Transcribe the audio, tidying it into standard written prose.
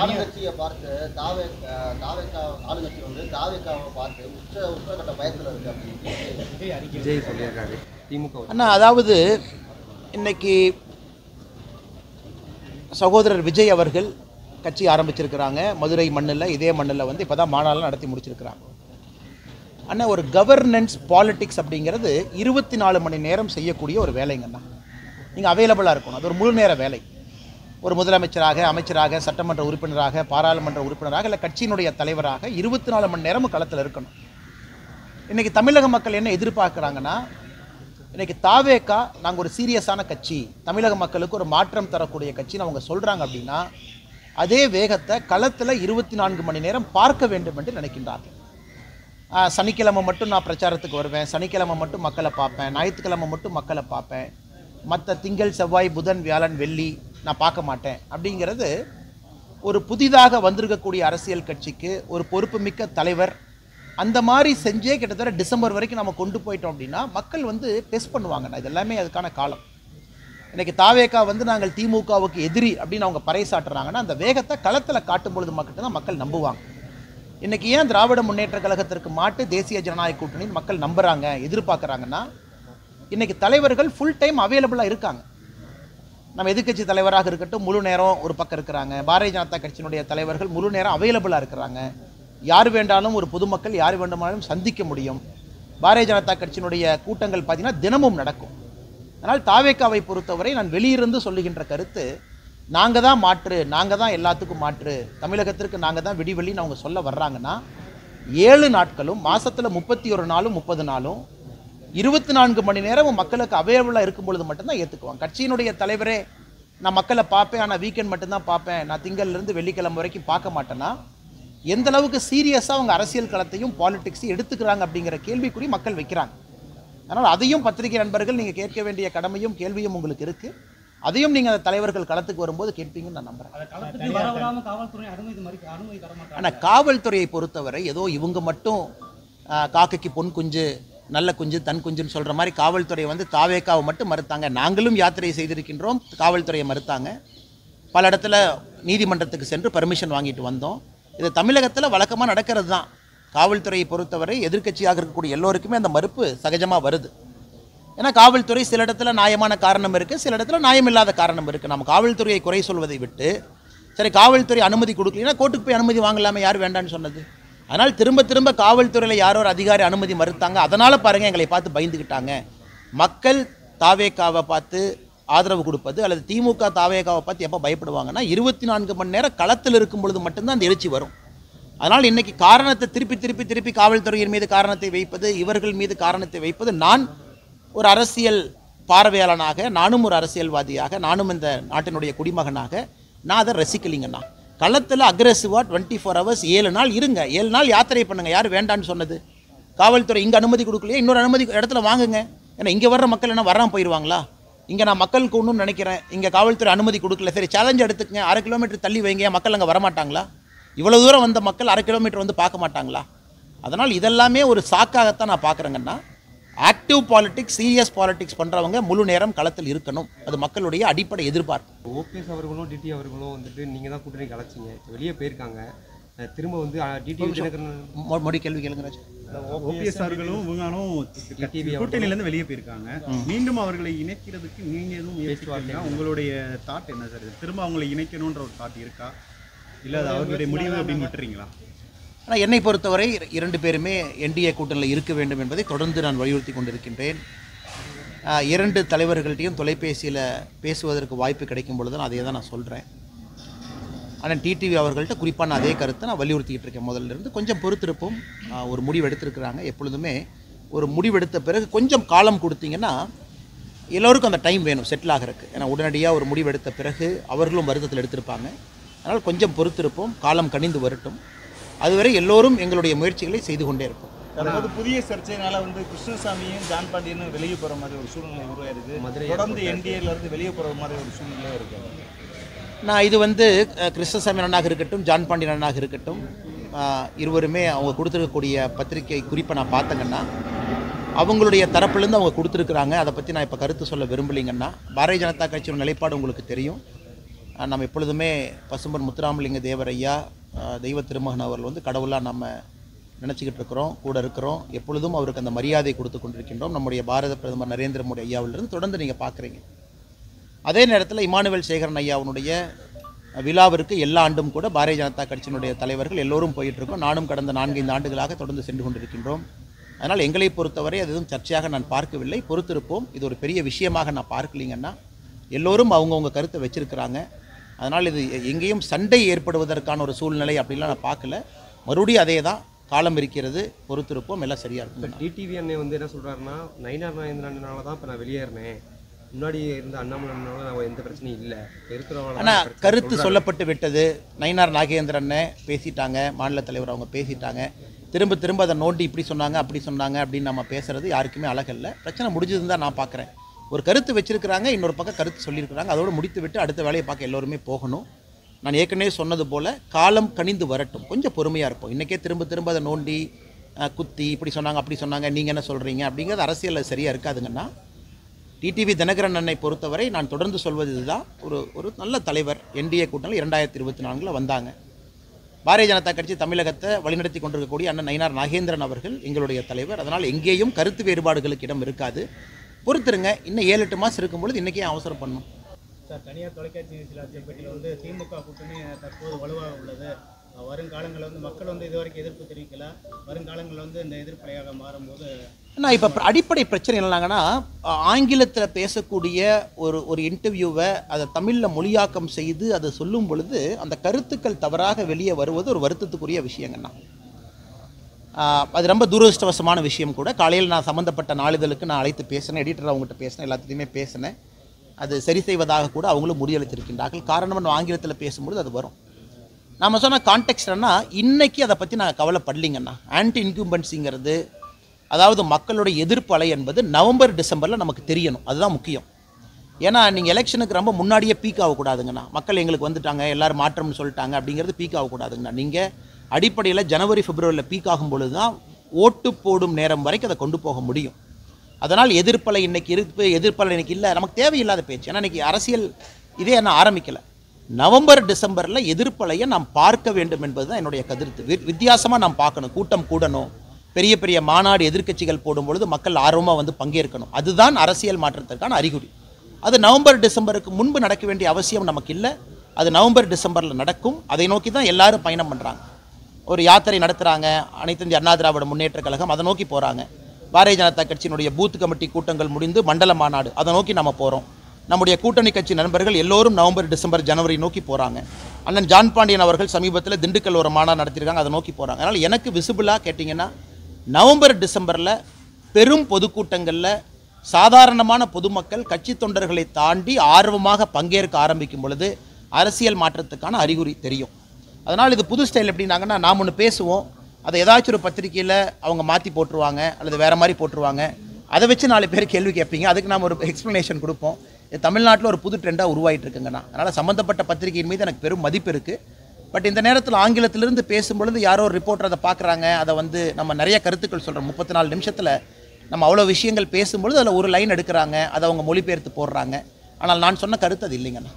ஆளுங்கட்சியை பார்த்து தாவேக்கா ஆளுங்கட்சி வந்து தாவேக்காவை பார்த்து உச்சகட்ட பயத்தில் இருக்கு அப்படின்னு விஜய் சொல்லியிருக்காரு திமுக. அண்ணா, அதாவது இன்னைக்கு சகோதரர் விஜய் அவர்கள் கட்சி ஆரம்பிச்சிருக்கிறாங்க. மதுரை மண்ணில், இதே மண்ணில் வந்து இப்போ தான் மாநாளெலாம் நடத்தி முடிச்சிருக்கிறாங்க. ஆனால் ஒரு கவர்னன்ஸ் பாலிட்டிக்ஸ் அப்படிங்கிறது 24 மணி நேரம் செய்யக்கூடிய ஒரு வேலைங்கண்ணா. நீங்கள் அவைலபிளாக இருக்கணும். அது ஒரு முழு நேர வேலை. ஒரு முதலமைச்சராக, அமைச்சராக, சட்டமன்ற உறுப்பினராக, பாராளுமன்ற உறுப்பினராக, இல்லை கட்சியினுடைய தலைவராக 24 மணி நேரமும் களத்தில் இருக்கணும். இன்றைக்கி தமிழக மக்கள் என்ன எதிர்பார்க்குறாங்கன்னா, இன்றைக்கி தாவேக்கா நாங்கள் ஒரு சீரியஸான கட்சி, தமிழக மக்களுக்கு ஒரு மாற்றம் தரக்கூடிய கட்சின்னு அவங்க சொல்கிறாங்க அப்படின்னா, அதே வேகத்தை களத்தில் 24 மணி நேரம் பார்க்க வேண்டும் என்று நினைக்கின்றார்கள். சனிக்கிழமை மட்டும் நான் பிரச்சாரத்துக்கு வருவேன், சனிக்கிழமை மட்டும் மக்களை பார்ப்பேன், ஞாயிற்றுக்கிழமை மட்டும் மக்களை பார்ப்பேன், மற்ற திங்கள், செவ்வாய், புதன், வியாழன், வெள்ளி நான் பார்க்க மாட்டேன் அப்படிங்கிறது ஒரு புதிதாக வந்திருக்கக்கூடிய அரசியல் கட்சிக்கு ஒரு பொறுப்புமிக்க தலைவர் அந்த மாதிரி செஞ்சே கிட்டத்தட்ட டிசம்பர் வரைக்கும் நம்ம கொண்டு போயிட்டோம் அப்படின்னா மக்கள் வந்து டெஸ்ட் பண்ணுவாங்கண்ணா. இது எல்லாமே அதுக்கான காலம். இன்றைக்கி தாவேக்கா வந்து நாங்கள் திமுகவுக்கு எதிரி அப்படின்னு அவங்க பறைசாட்டுறாங்கன்னா அந்த வேகத்தை களத்தில் காட்டும் பொழுது மட்டும்தான் மக்கள் நம்புவாங்க. இன்றைக்கி ஏன் திராவிட முன்னேற்ற கழகத்திற்கு மாட்டு தேசிய ஜனநாயக கூட்டணி மக்கள் நம்புகிறாங்க, எதிர்பார்க்குறாங்கன்னா, இன்றைக்கி தலைவர்கள் ஃபுல் டைம் அவைலபிளாக இருக்காங்க. நம்ம எதிர்க்கட்சி தலைவராக இருக்கட்டும் முழு நேரம் ஒரு பக்கம் இருக்கிறாங்க. பாரதிய ஜனதா கட்சியினுடைய தலைவர்கள் முழு நேரம் அவைலபிளாக இருக்கிறாங்க. யார் வேண்டாலும் ஒரு பொதுமக்கள் யார் வேண்டுமானாலும் சந்திக்க முடியும். பாரதிய ஜனதா கட்சியினுடைய கூட்டங்கள் பார்த்திங்கன்னா தினமும் நடக்கும். அதனால் தாவேக்காவை பொறுத்தவரை நான் வெளியிருந்து சொல்லுகின்ற கருத்து, நாங்கள் தான் மாற்று, நாங்கள் தான் எல்லாத்துக்கும் மாற்று, தமிழகத்திற்கு நாங்கள் தான் விடிவெளின்னு அவங்க சொல்ல வர்றாங்கன்னா 7 நாட்களும் மாதத்தில் 31 நாளும் 30 நாளும் 24 மணி நேரமும் மக்களுக்கு அவைலபிளாக இருக்கும் பொழுது மட்டும்தான் ஏற்றுக்குவாங்க. கட்சியினுடைய தலைவரே நான் மக்களை பார்ப்பேன், ஆனால் வீக்கெண்ட் மட்டும்தான் பார்ப்பேன், நான் திங்கள்லேருந்து வெள்ளிக்கிழமை வரைக்கும் பார்க்க மாட்டேன்னா எந்த அளவுக்கு சீரியஸாக அவங்க அரசியல் களத்தையும் பாலிடிக்ஸையும் எடுத்துக்கிறாங்க அப்படிங்கிற கேள்விக்குறி மக்கள் வைக்கிறாங்க. அதனால் அதையும் பத்திரிகை நண்பர்கள் நீங்கள் கேட்க வேண்டிய கடமையும் கேள்வியும் உங்களுக்கு இருக்குது. அதையும் நீங்கள் அந்த தலைவர்கள் களத்துக்கு வரும்போது கேட்பீங்கன்னு நான் நம்புகிறேன். ஆனால் காவல்துறையை பொறுத்தவரை ஏதோ இவங்க மட்டும் காக்கைக்கு பொன் குஞ்சு, நல்ல குஞ்சு, தன் குஞ்சுன்னு சொல்கிற மாதிரி காவல்துறை வந்து தாவேக்காவை மட்டும் மறுத்தாங்க. நாங்களும் யாத்திரை செய்திருக்கின்றோம், காவல்துறையை மறுத்தாங்க. பல இடத்துல நீதிமன்றத்துக்கு சென்று பர்மிஷன் வாங்கிட்டு வந்தோம். இது தமிழகத்தில் வழக்கமாக நடக்கிறது தான். காவல்துறையை பொறுத்தவரை எதிர்க்கட்சியாக இருக்கக்கூடிய எல்லோருக்குமே அந்த மறுப்பு சகஜமாக வருது. ஏன்னா காவல்துறை சில இடத்துல நியாயமான காரணம் இருக்குது, சில இடத்துல நியாயமில்லாத காரணம் இருக்குது. நம்ம காவல்துறையை குறை சொல்வதை விட்டு, சரி காவல்துறை அனுமதி கொடுக்கலன்னா கோர்ட்டுக்கு போய் அனுமதி வாங்கலாமே, யார் வேண்டான்னு சொன்னது? அதனால் திரும்ப திரும்ப காவல்துறையில் யாரோ ஒரு அதிகாரி அனுமதி மறுத்தாங்க, அதனால் பாருங்கள் எங்களை பார்த்து பயந்துக்கிட்டாங்க. மக்கள் தாவேக்காவை பார்த்து ஆதரவு கொடுப்பது அல்லது திமுக தாவேக்காவை பார்த்து எப்போ பயப்படுவாங்கன்னா 24 மணி நேரம் களத்தில் இருக்கும் பொழுது மட்டும்தான் அந்த எழுச்சி வரும். அதனால் இன்றைக்கி காரணத்தை திருப்பி காவல்துறையின் மீது காரணத்தை வைப்பது, இவர்கள் மீது காரணத்தை வைப்பது, நான் ஒரு அரசியல் பார்வையாளனாக, நானும் ஒரு அரசியல்வாதியாக, நானும் இந்த நாட்டினுடைய குடிமகனாக நான் அதை ரசிக்கலிங்கண்ணா. களத்தில் அக்ரெசிவாக 24 ஹவர்ஸ் 7 நாள் இருங்க, 7 நாள் யாத்திரை பண்ணுங்கள். யார் வேண்டான்னு சொன்னது? காவல்துறை இங்கே அனுமதி கொடுக்கலையே, இன்னொரு அனுமதி இடத்துல வாங்குங்க. ஏன்னா இங்கே வர்ற மக்கள் என்ன வராமல் போயிடுவாங்களா? இங்கே நான் மக்களுக்கு ஒன்றும் நினைக்கிறேன், இங்கே காவல்துறை அனுமதி கொடுக்கல, சரி சேலஞ்சு எடுத்துக்கங்க, 1/2 கிலோமீட்டர் தள்ளி வைங்க, மக்கள் அங்கே வரமாட்டாங்களா? இவ்வளோ தூரம் வந்த மக்கள் 1/2 கிலோமீட்டர் வந்து பார்க்க மாட்டாங்களா? அதனால் இதெல்லாமே ஒரு சாக்காகத்தான் நான் பார்க்குறேங்கன்னா. ஆக்டிவ் பாலிடிக்ஸ், சீரியஸ் பாலிடிக்ஸ் பண்ணுறவங்க முழு நேரம் களத்தில் இருக்கணும். அது மக்களுடைய அடிப்படை எதிர்பார்ப்பு. ஓபிஎஸ் அவர்களும் டிடி அவர்களும் வந்துட்டு நீங்கள் தான் கூட்டணி கலைச்சிங்க, வெளியே போயிருக்காங்க, திரும்ப வந்து டிடி மொழி கேள்வி கேளுங்க. ஓபிஎஸ் அவர்களும் இவங்களும் கூட்டணியிலேருந்து வெளியே போயிருக்காங்க. மீண்டும் அவர்களை இணைக்கிறதுக்கு நீங்கள் எதுவும் முயற்சி, உங்களுடைய தாட் என்ன சார்? திரும்ப அவங்களை இணைக்கணுன்ற ஒரு தாட் இருக்கா, இல்லை அது அவர்களுடைய முடிவு அப்படின்னு விட்டுறீங்களா? ஆனால் என்னை பொறுத்தவரை 2 பேருமே என்டிஏ கூட்டணியில் இருக்க வேண்டும் என்பதை தொடர்ந்து நான் வலியுறுத்தி கொண்டிருக்கின்றேன். 2 தலைவர்கள்ட்டையும் தொலைபேசியில் பேசுவதற்கு வாய்ப்பு கிடைக்கும் பொழுது நான் அதே தான் நான் சொல்கிறேன். ஆனால் டிடிவி அவர்கள்ட்ட குறிப்பாக நான் அதே கருத்தை நான் வலியுறுத்திக்கிட்டு இருக்கேன். முதல்ல இருந்து கொஞ்சம் பொறுத்திருப்போம். ஒரு முடிவு எடுத்திருக்கிறாங்க. எப்பொழுதுமே ஒரு முடிவெடுத்த பிறகு கொஞ்சம் காலம் கொடுத்தீங்கன்னா எல்லோருக்கும் அந்த டைம் வேணும் செட்டில் ஆகிறதுக்கு. ஏன்னா உடனடியாக ஒரு முடிவெடுத்த பிறகு அவர்களும் வருத்தத்தில் எடுத்திருப்பாங்க. அதனால் கொஞ்சம் பொறுத்திருப்போம், காலம் கனிந்து வரட்டும். அதுவரை எல்லோரும் எங்களுடைய முயற்சிகளை செய்து கொண்டே இருப்போம். அதாவது புதிய சர்ச்சையினால வந்து கிருஷ்ணசாமியும் ஜான் பாண்டியனும் வெளியே போகிற மாதிரி ஒரு சூழ்நிலை உருவாயிருக்கு. தொடர்ந்து என்டிஏலேருந்து வெளியே போகிற மாதிரி ஒரு சூழ்நிலை இருக்குது. நான் இது வந்து கிருஷ்ணசாமி அண்ணனாக இருக்கட்டும், ஜான் பாண்டியன் அண்ணனாக இருக்கட்டும், இருவருமே அவங்க கொடுத்துருக்கக்கூடிய பத்திரிகை குறிப்பை நான் பார்த்தங்கன்னா அவங்களுடைய தரப்புலேருந்து அவங்க கொடுத்துருக்குறாங்க. அதை பற்றி நான் இப்போ கருத்து சொல்ல விரும்பலைங்கன்னா, பாரதிய ஜனதா கட்சியோட நிலைப்பாடு உங்களுக்கு தெரியும். நம்ம எப்பொழுதுமே பசும்பொன் முத்துராமலிங்க தேவர் ஐயா தெய்வ திருமகன் அவர்கள் வந்து கடவுளாக நம்ம நினச்சிக்கிட்டு இருக்கிறோம், கூட இருக்கிறோம். எப்பொழுதும் அவருக்கு அந்த மரியாதை கொடுத்து கொண்டிருக்கின்றோம். நம்முடைய பாரத பிரதமர் நரேந்திர மோடி ஐயாவிலிருந்து தொடர்ந்து நீங்கள் பார்க்குறீங்க. அதே நேரத்தில் இமானுவேல் சேகரன் ஐயாவுடைய விழாவிற்கு எல்லா ஆண்டும் கூட பாரதிய ஜனதா கட்சியினுடைய தலைவர்கள் எல்லோரும் போயிட்டுருக்கோம். நானும் கடந்த 4-5 ஆண்டுகளாக தொடர்ந்து சென்று கொண்டிருக்கின்றோம். அதனால் எங்களை பொறுத்தவரை அது எதுவும் சர்ச்சையாக நான் பார்க்கவில்லை, பொறுத்திருப்போம். இது ஒரு பெரிய விஷயமாக நான் பார்க்கலிங்கன்னா எல்லோரும் அவங்கவுங்க கருத்தை வச்சிருக்கிறாங்க. அதனால் இது எங்கேயும் சண்டை ஏற்படுவதற்கான ஒரு சூழ்நிலை அப்படின்லாம் நான் பார்க்கல. மறுபடியும் அதே தான், காலம் இருக்கிறது, பொறுத்திருப்போம், எல்லாம் சரியாக இருக்கும். டிடிவி அண்ணே வந்து என்ன சொல்கிறாருன்னா, நயினார் நாகேந்திரனால தான் இப்போ நான் வெளியேறினேன், முன்னாடி இருந்த அண்ணாமலைனால நான் எந்த பிரச்சனையும் இல்லை இருக்கிறவங்க. ஆனால் கருத்து சொல்லப்பட்டு விட்டது. நயினார் நாகேந்திரனை பேசிட்டாங்க, மாநில தலைவர் அவங்க பேசிட்டாங்க. திரும்ப திரும்ப அதை நோண்டி இப்படி சொன்னாங்க அப்படி சொன்னாங்க அப்படின்னு நம்ம பேசுகிறது யாருக்குமே அழகல்ல. பிரச்சனை முடிஞ்சதுன்னு தான் நான் பார்க்குறேன். ஒரு கருத்து வச்சிருக்கிறாங்க, இன்னொரு பக்கம் கருத்து சொல்லியிருக்கிறாங்க, அதோடு முடித்து விட்டு அடுத்த வேலையை பார்க்க எல்லோருமே போகணும். நான் ஏற்கனவே சொன்னது போல் காலம் கனிந்து வரட்டும், கொஞ்சம் பொறுமையாக இருப்போம். இன்றைக்கே திரும்ப திரும்ப அதை நோண்டி குத்தி இப்படி சொன்னாங்க அப்படி சொன்னாங்க நீங்கள் என்ன சொல்கிறீங்க அப்படிங்கிறது அரசியலில் சரியாக இருக்காதுங்கன்னா. டிடிவி தினகரன் அண்ணனை பொறுத்தவரை நான் தொடர்ந்து சொல்வது இதுதான், ஒரு நல்ல தலைவர். என்டிஏ கூட்டணியில் 2024 வந்தாங்க. பாரதிய ஜனதா கட்சி தமிழகத்தை வழிநடத்தி கொண்டிருக்கக்கூடிய அண்ணன் நயினார் நாகேந்திரன் அவர்கள் எங்களுடைய தலைவர். அதனால் எங்கேயும் கருத்து வேறுபாடுகளுக்கு இடம் இருக்காது. பொறுத்துருங்க, இன்னும் 7-8 மாதம் இருக்கும்பொழுது இன்றைக்கே அவசரம் பண்ணணும். சார், தனியார் தொலைக்காட்சி பேட்டியில் வந்து திமுக கூட்டணி தற்போது வலுவாக உள்ளது. வருங்காலங்களில் வந்து மக்கள் வந்து இதுவரைக்கும் எதிர்ப்பு தெரிவிக்கல, வருங்காலங்களில் வந்து இந்த எதிர்ப்பலையாக மாறும்போது நான் இப்போ அடிப்படை பிரச்சனை என்னன்னாங்கன்னா, ஆங்கிலத்தில் பேசக்கூடிய ஒரு இன்டர்வியூவை அதை தமிழில் மொழியாக்கம் செய்து அதை சொல்லும் பொழுது அந்த கருத்துக்கள் தவறாக வெளியே வருவது ஒரு வருத்தத்துக்குரிய விஷயங்கண்ணா. அது ரொம்ப துரதிருஷ்டவசமான விஷயம் கூட. காலையில் நான் சம்மந்தப்பட்ட நாளிதழுக்கு நான் அழைத்து பேசினேன், எடிட்டர் அவங்ககிட்ட பேசினேன், எல்லாத்தையுமே பேசினேன். அது சரி செய்வதாக கூட அவங்களும் முடிவளித்திருக்கின்றார்கள். காரணம் நம்ம ஆங்கிலத்தில் பேசும்பொழுது அது வரும். நம்ம சொன்ன கான்டெக்ஸ்ட்னா இன்றைக்கி அதை பற்றி நான் கவலைப்படலிங்கண்ணா. ஆன்டி இன்கும்பன்சிங்கிறது, அதாவது மக்களுடைய எதிர்ப்பு அலை என்பது நவம்பர் டிசம்பரில் நமக்கு தெரியணும், அதுதான் முக்கியம். ஏன்னா நீங்கள் எலெக்ஷனுக்கு ரொம்ப முன்னாடியே பீக் ஆகக்கூடாதுங்கண்ணா. மக்கள் எங்களுக்கு வந்துட்டாங்க, எல்லோரும் மாற்றம்னு சொல்லிட்டாங்க அப்படிங்கிறது பீக் ஆகக்கூடாதுங்கண்ணா. நீங்கள் அடிப்படையில் ஜனவரி பிப்ரவரியில் பீக் ஆகும் பொழுது தான் ஓட்டு போடும் நேரம் வரைக்கும் அதை கொண்டு போக முடியும். அதனால் எதிர்ப்பலை இன்றைக்கி இருக்கு, எதிர்ப்பலை இன்றைக்கி இல்லை, நமக்கு தேவையில்லாத பேச்சு. ஏன்னா இன்றைக்கி அரசியல் இதே என்ன ஆரம்பிக்கலை. நவம்பர் டிசம்பரில் எதிர்ப்பலையை நாம் பார்க்க வேண்டும் என்பது தான் என்னுடைய கருத்து. வித்தியாசமாக நாம் பார்க்கணும், கூட்டம் கூடணும், பெரிய பெரிய மாநாடு எதிர்க்கட்சிகள் போடும்பொழுது மக்கள் ஆர்வமாக வந்து பங்கேற்கணும். அதுதான் அரசியல் மாற்றத்திற்கான அறிகுறி. அது நவம்பர் டிசம்பருக்கு முன்பு நடக்க வேண்டிய அவசியம் நமக்கு இல்லை. அது நவம்பர் டிசம்பரில் நடக்கும். அதை நோக்கி தான் எல்லாரும் பயணம் பண்ணுறாங்க. ஒரு யாத்திரை நடத்துகிறாங்க, அனைத்து இந்திய அண்ணா திராவிட முன்னேற்ற கழகம், அதை நோக்கி போகிறாங்க. பாரதிய ஜனதா கட்சியினுடைய பூத் கமிட்டி கூட்டங்கள் முடிந்து மண்டல மாநாடு, அதை நோக்கி நம்ம போகிறோம். நம்முடைய கூட்டணி கட்சி நண்பர்கள் எல்லோரும் நவம்பர் டிசம்பர் ஜனவரி நோக்கி போகிறாங்க. அண்ணன் ஜான் பாண்டியன் அவர்கள் சமீபத்தில் திண்டுக்கல் ஒரு மாநாடு நடத்தியிருக்காங்க, அதை நோக்கி போகிறாங்க. அதனால் எனக்கு விசிபிளாக கேட்டிங்கன்னா நவம்பர் டிசம்பரில் பெரும் பொதுக்கூட்டங்களில் சாதாரணமான பொதுமக்கள் கட்சி தொண்டர்களை தாண்டி ஆர்வமாக பங்கேற்க ஆரம்பிக்கும் பொழுது அரசியல் மாற்றத்துக்கான அறிகுறி தெரியும். அதனால் இது புது ஸ்டைல் எப்படின்னாங்கன்னா, நாம் ஒன்று பேசுவோம், அதை ஏதாச்சும் ஒரு பத்திரிக்கையில் அவங்க மாற்றி போட்டுருவாங்க அல்லது வேறு மாதிரி போட்டுருவாங்க. அதை வச்சு 4 பேர் கேள்வி கேட்பீங்க, அதுக்கு நாம் ஒரு எக்ஸ்ப்ளனேஷன் கொடுப்போம். இது தமிழ்நாட்டில் ஒரு புது ட்ரெண்டாக உருவாகிட்டு இருக்குங்கண்ணா. அதனால் சம்மந்தப்பட்ட பத்திரிகையின் மீது எனக்கு பெரும் மதிப்பு இருக்குது. பட் இந்த நேரத்தில் ஆங்கிலத்திலிருந்து பேசும்பொழுது யாரோ ஒரு ரிப்போர்ட்டர் அதை பார்க்குறாங்க, அதை வந்து நம்ம நிறைய கருத்துக்கள் சொல்கிறோம். 34 நிமிஷத்தில் நம்ம அவ்வளோ விஷயங்கள் பேசும்பொழுது அதில் ஒரு லைன் எடுக்கிறாங்க, அதை அவங்க மொழிபெயர்த்து போடுறாங்க. ஆனால் நான் சொன்ன கருத்து அது இல்லைங்கண்ணா.